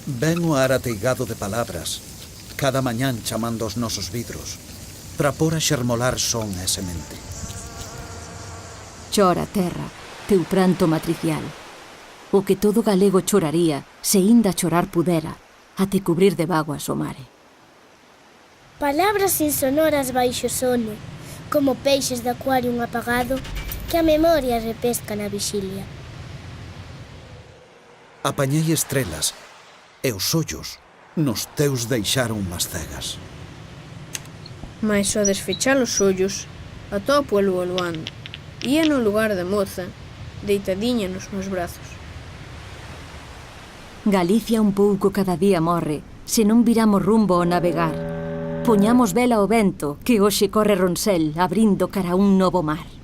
Ven o ar ateigado de palabras, cada mañán chamando os nosos vidros, para pôr a xermolar son e semente. Chora, terra, teu pranto matricial. O que todo galego choraría, se inda chorar pudera, até cubrir de vaguas o mare. Palabras insonoras baixo sono, como peixes de acuarium apagado, que a memoria repesca na vixilia. Apañei estrelas, e os ollos nos teus deixaron más cegas. Mais ao desfechar os ollos, atopo a lúa luando. Ía no lugar da moza, deitadiña nos meus brazos. Galicia un pouco cada día morre, se non viramos rumbo ao navegar. Poñamos vela ao vento, que hoxe corre Ronsel, abrindo cara a un novo mar.